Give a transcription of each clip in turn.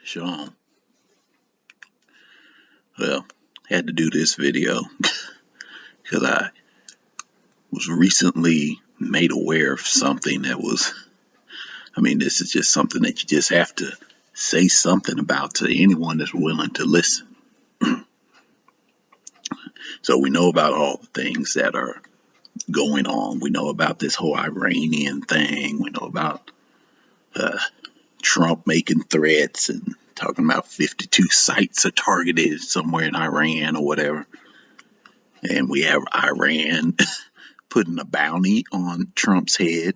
Sean. Well, had to do this video because I was recently made aware of something that was, this is just something that you just have to say something about to anyone that's willing to listen. So we know about all the things that are going on. We know about this whole Iranian thing. We know about Trump making threats and talking about 52 sites are targeted somewhere in Iran or whatever. And we have Iran putting a bounty on Trump's head,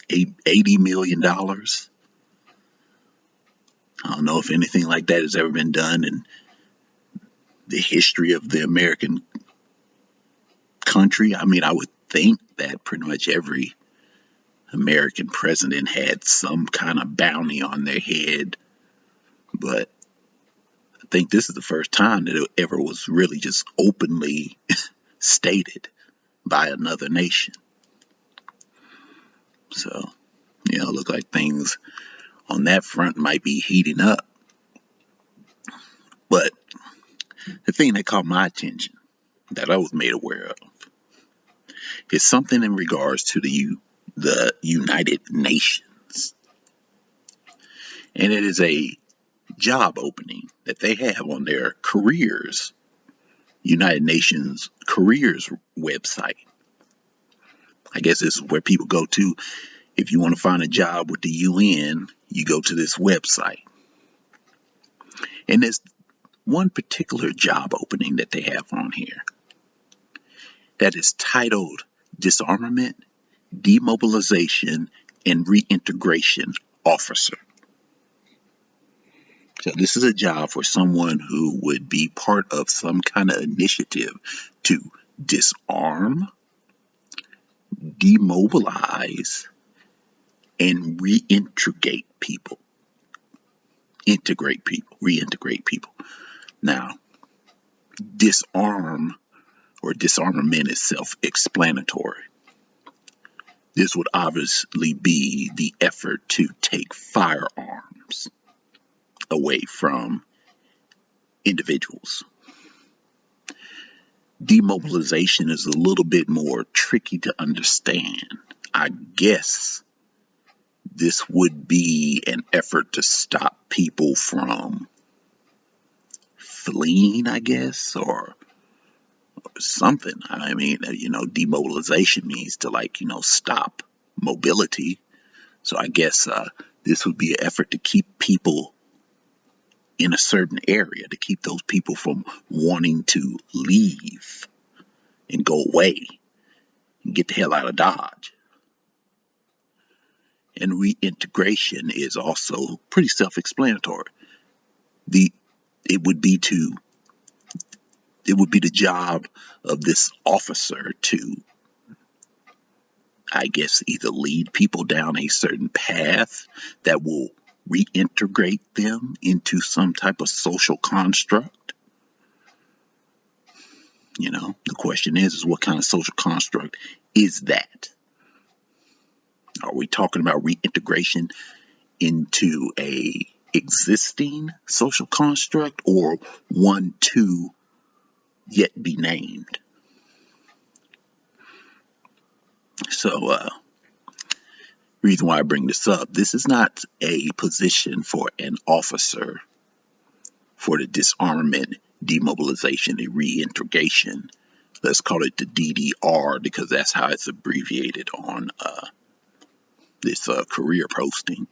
$80 million. I don't know if anything like that has ever been done in the history of the American country. I would think that pretty much every American president had some kind of bounty on their head, but I think this is the first time that it ever was really just openly stated by another nation. So, look like things on that front might be heating up. But the thing that caught my attention, that I was made aware of, is something in regards to the United Nations. And it is a job opening that they have on their careers, United Nations careers website. I guess this is where people go to if you want to find a job with the UN. You go to this website. And there's one particular job opening that they have on here that is titled Disarmament, Demobilization, and Reintegration Officer. So this is a job for someone who would be part of some kind of initiative to disarm, demobilize, and reintegrate people. Reintegrate people. Now, disarm or disarmament is self-explanatory. This would obviously be the effort to take firearms away from individuals. Demobilization is a little bit more tricky to understand. I guess this would be an effort to stop people from fleeing, I guess, or something. Demobilization means to stop mobility. So I guess this would be an effort to keep people in a certain area, to keep those people from wanting to leave and go away and get the hell out of Dodge. And reintegration is also pretty self-explanatory. It would be the job of this officer to, I guess, either lead people down a certain path that will reintegrate them into some type of social construct. The question is what kind of social construct is that? Are we talking about reintegration into a existing social construct, or one to yet be named? So, reason why I bring this up, this is not a position for an officer for the disarmament, demobilization, and reintegration. Let's call it the DDR, because that's how it's abbreviated on this career posting.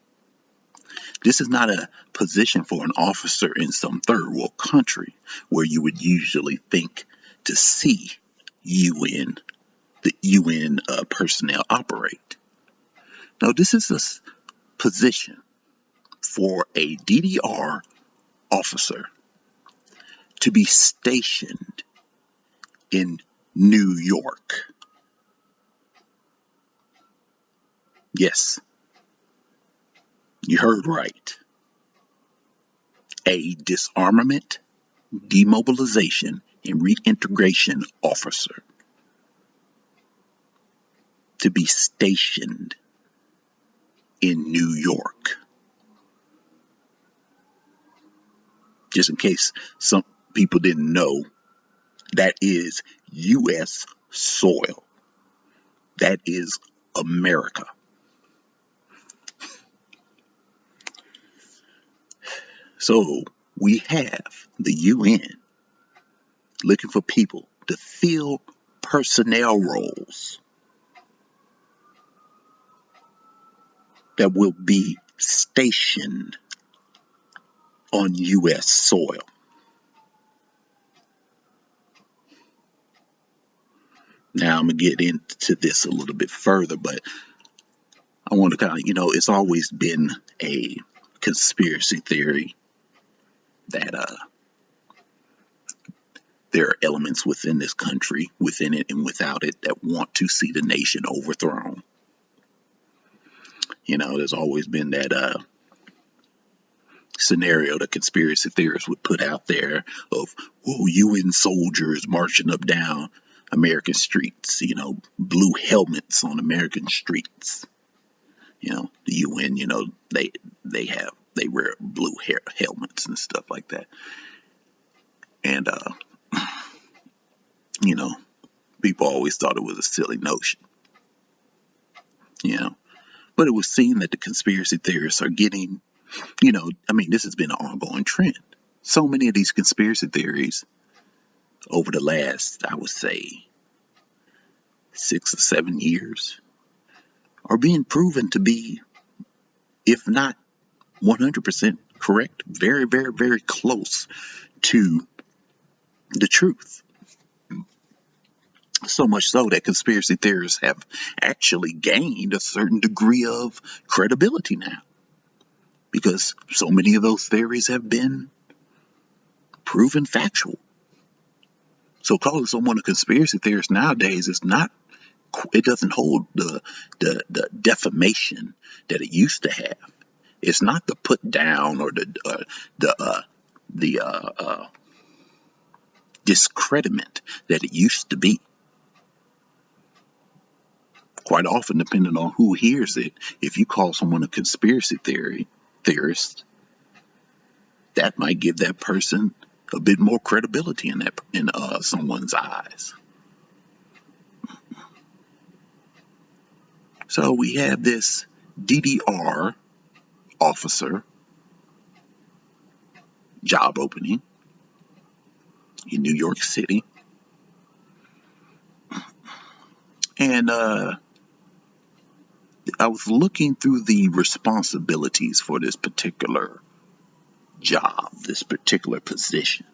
This is not a position for an officer in some third world country where you would usually think to see the UN personnel operate. No, this is a position for a DDR officer to be stationed in New York. Yes, you heard right. A disarmament, demobilization, and reintegration officer to be stationed in New York. Just in case some people didn't know, that is U.S. soil. That is America. So we have the UN looking for people to fill personnel roles that will be stationed on U.S. soil. Now I'm going to get into this a little bit further, but I want to kind of, it's always been a conspiracy theory that there are elements within this country, within it and without it, that want to see the nation overthrown. There's always been that scenario that conspiracy theorists would put out there of, UN soldiers marching up down American streets, blue helmets on American streets. The UN, they wear blue helmets and stuff like that. And, people always thought it was a silly notion. But it was seen that the conspiracy theorists are getting, this has been an ongoing trend. So many of these conspiracy theories over the last, I would say, 6 or 7 years are being proven to be, if not 100% correct, very, very, very close to the truth. So much so that conspiracy theorists have actually gained a certain degree of credibility now, because so many of those theories have been proven factual. So calling someone a conspiracy theorist nowadays is not, it doesn't hold the defamation that it used to have. It's not the put down or the discreditment that it used to be. Quite often, depending on who hears it, if you call someone a conspiracy theorist, that might give that person a bit more credibility in someone's eyes. So we have this DDR officer job opening in New York City. And I was looking through the responsibilities for this particular job, this particular position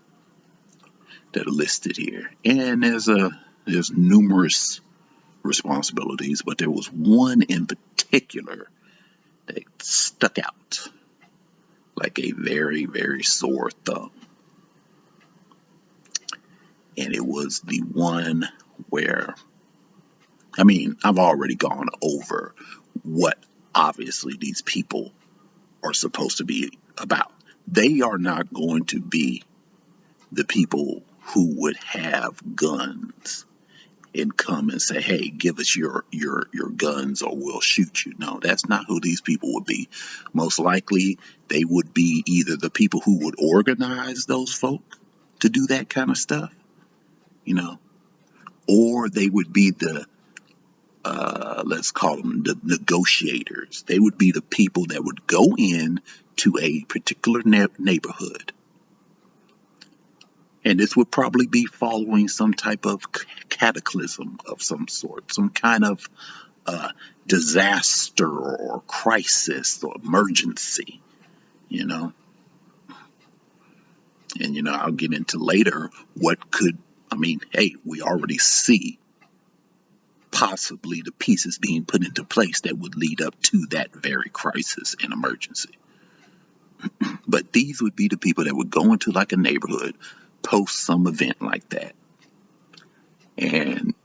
that are listed here. And there's numerous responsibilities, but there was one in particular that stuck out like a very, very sore thumb. And it was the one where, I've already gone over what obviously these people are supposed to be about. They are not going to be the people who would have guns and come and say, hey, give us your guns or we'll shoot you. No, that's not who these people would be. Most likely they would be either the people who would organize those folk to do that kind of stuff, or they would be the let's call them the negotiators. They would be the people that would go in to a particular neighborhood. And this would probably be following some type of cataclysm of some sort, some kind of disaster or crisis or emergency, And, I'll get into later what could, hey, we already see possibly the pieces being put into place that would lead up to that very crisis and emergency. But these would be the people that would go into like a neighborhood, post some event like that, and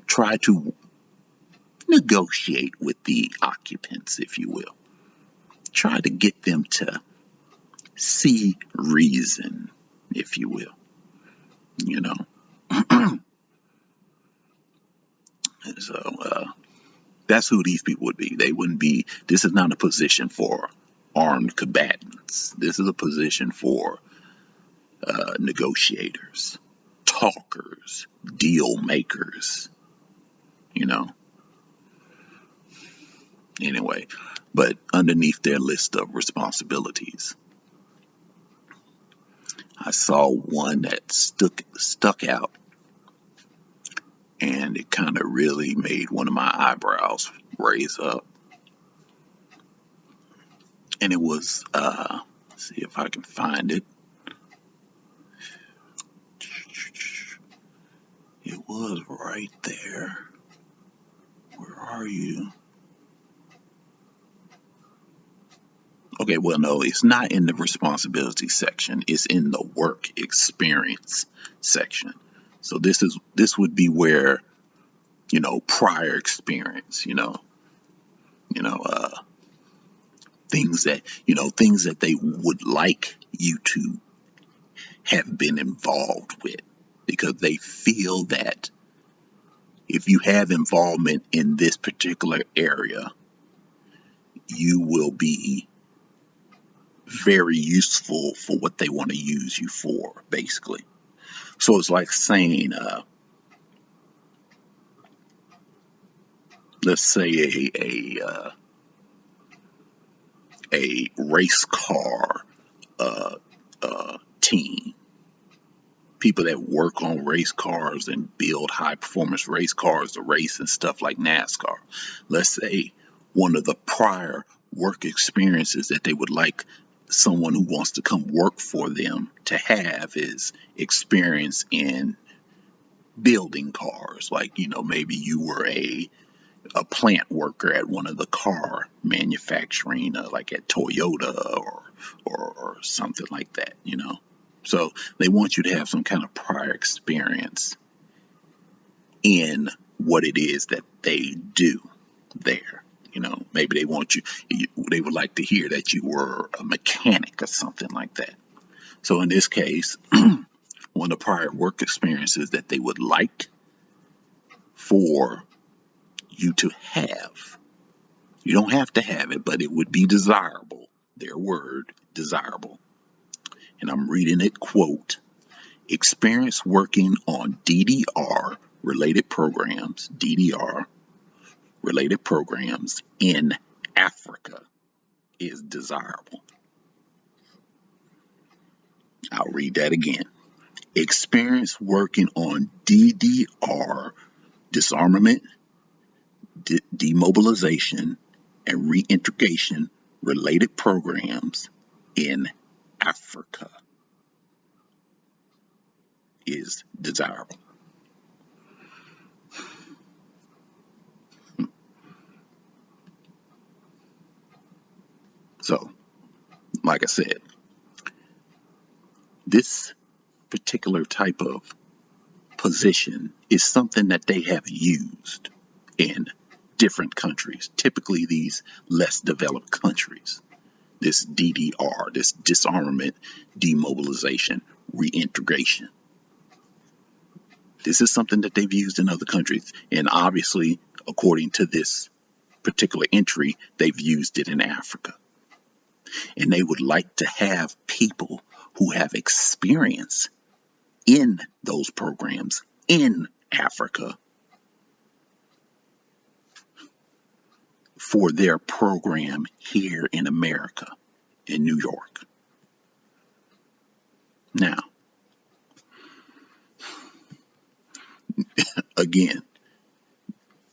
try to negotiate with the occupants, if you will. Try to get them to see reason, if you will. And so that's who these people would be. They wouldn't be, this is not a position for armed combatants. This is a position for negotiators, talkers, deal makers, you know. Anyway, but underneath their list of responsibilities, I saw one that stuck out, and it kind of really made one of my eyebrows raise up. And it was, see if I can find it. It was right there. Where are you? Okay, well, no, it's not in the responsibility section. It's in the work experience section. So this would be where, prior experience, things that they would like you to have been involved with, because they feel that if you have involvement in this particular area, you will be very useful for what they want to use you for, basically. So it's like saying, let's say a race car team, people that work on race cars and build high performance race cars to race and stuff like NASCAR. Let's say one of the prior work experiences that they would like someone who wants to come work for them to have is experience in building cars. Like, maybe you were a plant worker at one of the car manufacturing, like at Toyota or something like that, So they want you to have some kind of prior experience in what it is that they do there. Maybe they would like to hear that you were a mechanic or something like that. So in this case, one of the prior work experiences that they would like for you to have, you don't have to have it, but it would be desirable, their word, desirable. And I'm reading it, quote, experience working on DDR related programs in Africa is desirable. I'll read that again. Experience working on DDR, disarmament, demobilization, and reintegration related programs in Africa is desirable. So, like I said, this particular type of position is something that they have used in different countries, typically these less developed countries. This DDR, this disarmament, demobilization, reintegration. This is something that they've used in other countries. And obviously, according to this particular entry, they've used it in Africa. And they would like to have people who have experience in those programs in Africa for their program here in America, in New York. Now, again,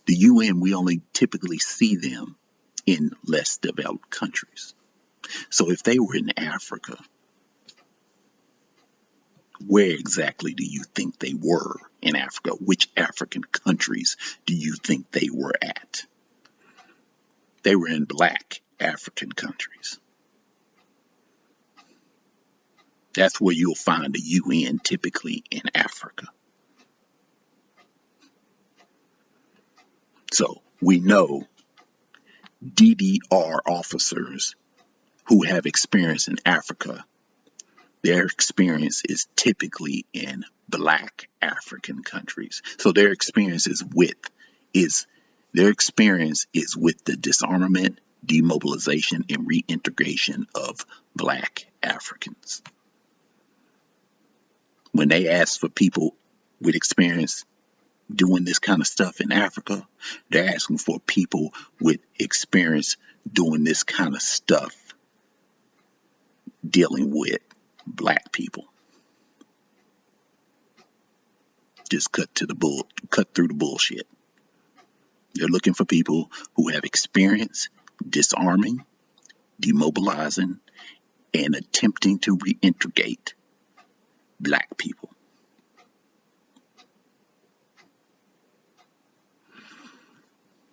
the UN, we only typically see them in less developed countries. So if they were in Africa, where exactly do you think they were in Africa? Which African countries do you think they were at? They were in black African countries. That's where you'll find the UN typically, in Africa. So we know DDR officers who have experience in Africa, their experience is typically in black African countries. So their experience is with the disarmament, demobilization, and reintegration of black Africans. When they ask for people with experience doing this kind of stuff in Africa, they're asking for people with experience doing this kind of stuff dealing with black people. Just cut through the bullshit. They're looking for people who have experience disarming, demobilizing, and attempting to reintegrate black people.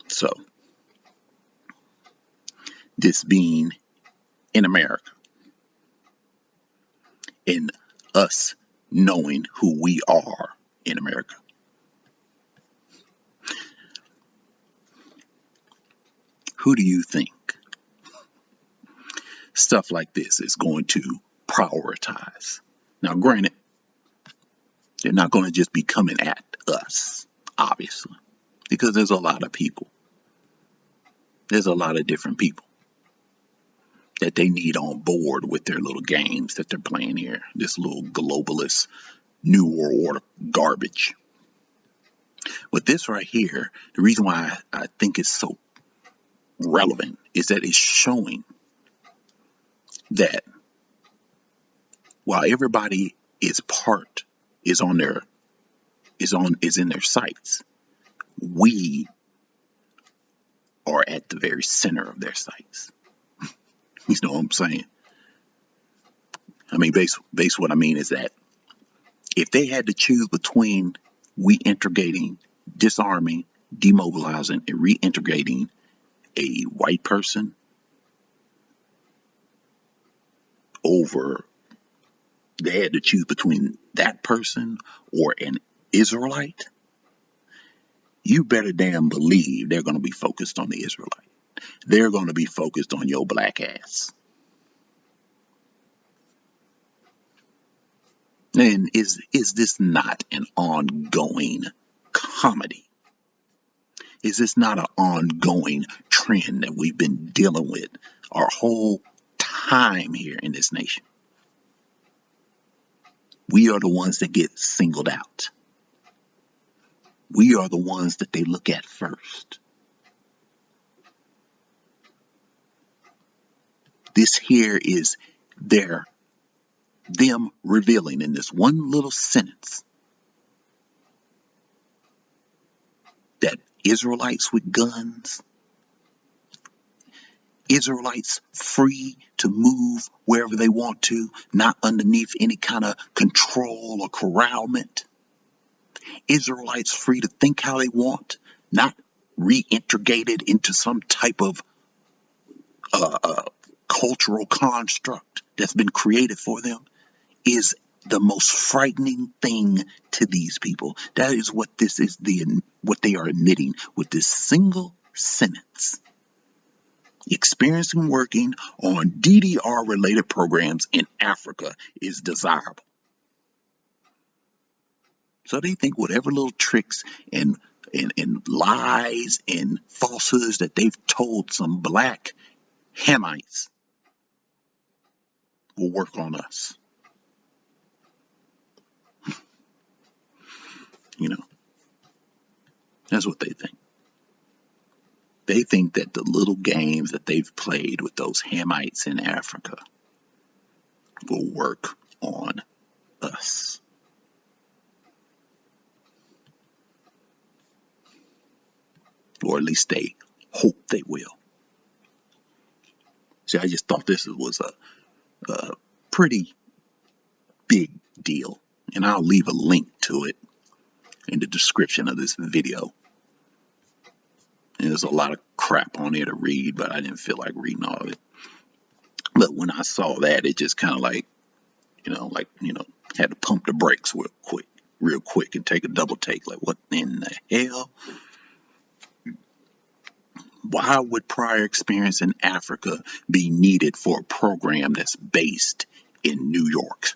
So, this being in America, and us knowing who we are in America, who do you think stuff like this is going to prioritize? Now, granted, they're not going to just be coming at us, obviously, because there's a lot of people. There's a lot of different people that they need on board with their little games that they're playing here. This little globalist New World Order garbage. But this right here, the reason why I think it's so relevant is that it's showing that while everybody is in their sights, we are at the very center of their sights. You know what I'm saying? I mean, base what I mean is that if they had to choose between reintegrating, disarming, demobilizing, and reintegrating a white person they had to choose between that person or an Israelite, you better damn believe they're going to be focused on the Israelite. They're going to be focused on your black ass. And is this not an ongoing comedy? Is this not an ongoing trend that we've been dealing with our whole time here in this nation? We are the ones that get singled out. We are the ones that they look at first. This here is them revealing in this one little sentence that Israelites with guns, Israelites free to move wherever they want to, not underneath any kind of control or corralment. Israelites free to think how they want, not reintegrated into some type of cultural construct that's been created for them, is the most frightening thing to these people. That is what what they are admitting with this single sentence. Experiencing working on DDR related programs in Africa is desirable. So they think whatever little tricks and lies and falsehoods that they've told some black Hamites will work on us. You know, that's what they think. They think that the little games that they've played with those Hamites in Africa will work on us. Or at least they hope they will. See, I just thought this was a pretty big deal. And I'll leave a link to it in the description of this video. And there's a lot of crap on there to read, but I didn't feel like reading all of it. But when I saw that, it just kind of had to pump the brakes real quick and take a double take. Like, what in the hell? Why would prior experience in Africa be needed for a program that's based in New York?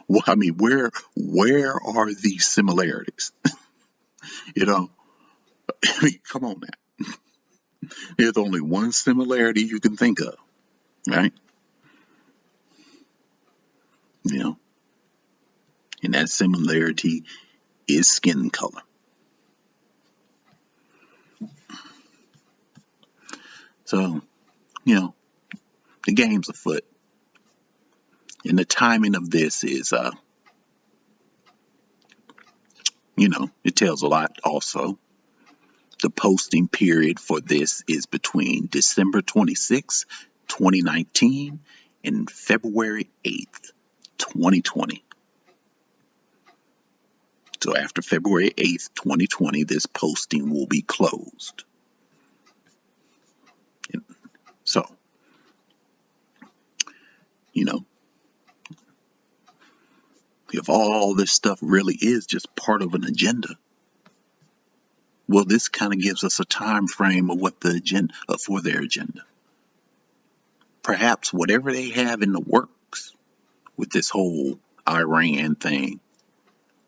Well, I mean, where are these similarities? I mean, come on now. There's only one similarity you can think of, right? you know, and that similarity is skin color. So, the game's afoot. And the timing of this is, it tells a lot also. The posting period for this is between December 26, 2019 and February 8th, 2020. So after February 8th, 2020, this posting will be closed. So, if all this stuff really is just part of an agenda, well, this kind of gives us a time frame of what the agenda for their agenda. Perhaps whatever they have in the works with this whole Iran thing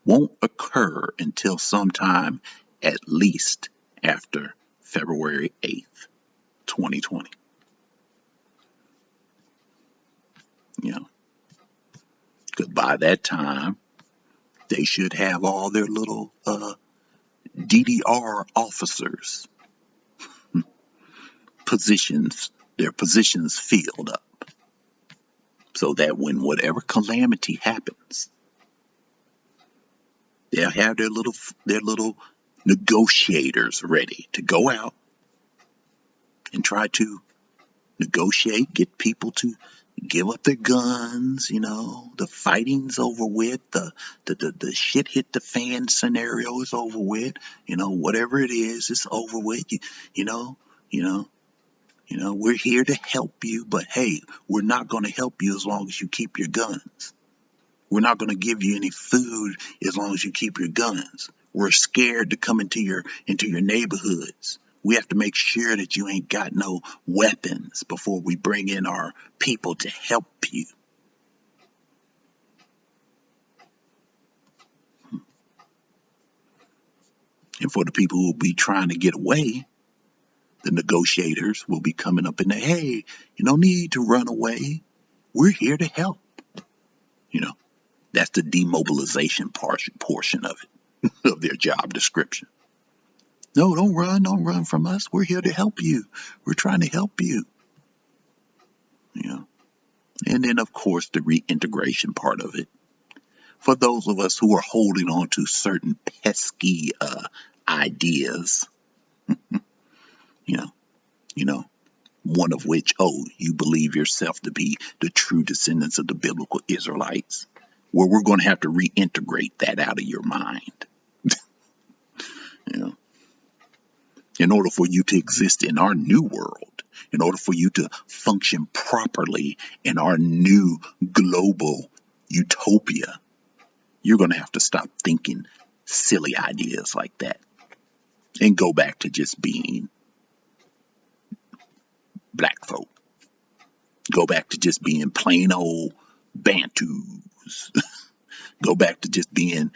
won't occur until sometime at least after February 8th, 2020. Because by that time, they should have all their little DDR officers their positions filled up, so that when whatever calamity happens, they'll have their little negotiators ready to go out and try to negotiate, get people to give up their guns. The fighting's over with, the shit hit the fan scenario is over with. Whatever it is, it's over with. We're here to help you, but hey, we're not going to help you as long as you keep your guns. We're not going to give you any food as long as you keep your guns. We're scared to come into your neighborhoods. We have to make sure that you ain't got no weapons before we bring in our people to help you. And for the people who will be trying to get away, the negotiators will be coming up and hey, you don't need to run away. We're here to help. That's the demobilization portion of it, of their job description. No, don't run from us. We're here to help you. We're trying to help you. And then, of course, the reintegration part of it. For those of us who are holding on to certain pesky ideas, one of which, you believe yourself to be the true descendants of the biblical Israelites, well, we're going to have to reintegrate that out of your mind. In order for you to exist in our new world, in order for you to function properly in our new global utopia, you're going to have to stop thinking silly ideas like that and go back to just being black folk. Go back to just being plain old Bantus. Go back to just being,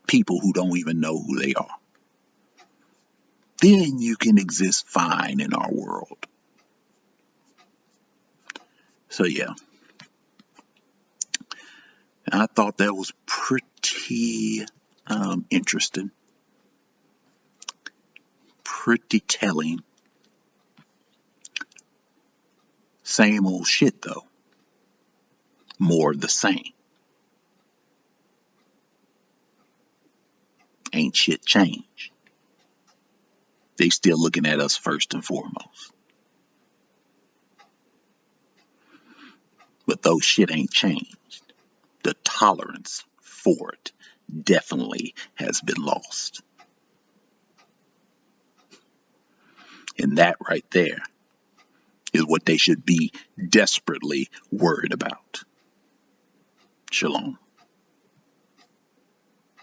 people who don't even know who they are. Then you can exist fine in our world. So yeah, I thought that was pretty interesting, pretty telling. Same old shit though. More of the same. Ain't shit changed. They still looking at us first and foremost. But those shit ain't changed. The tolerance for it definitely has been lost. And that right there is what they should be desperately worried about. Shalom.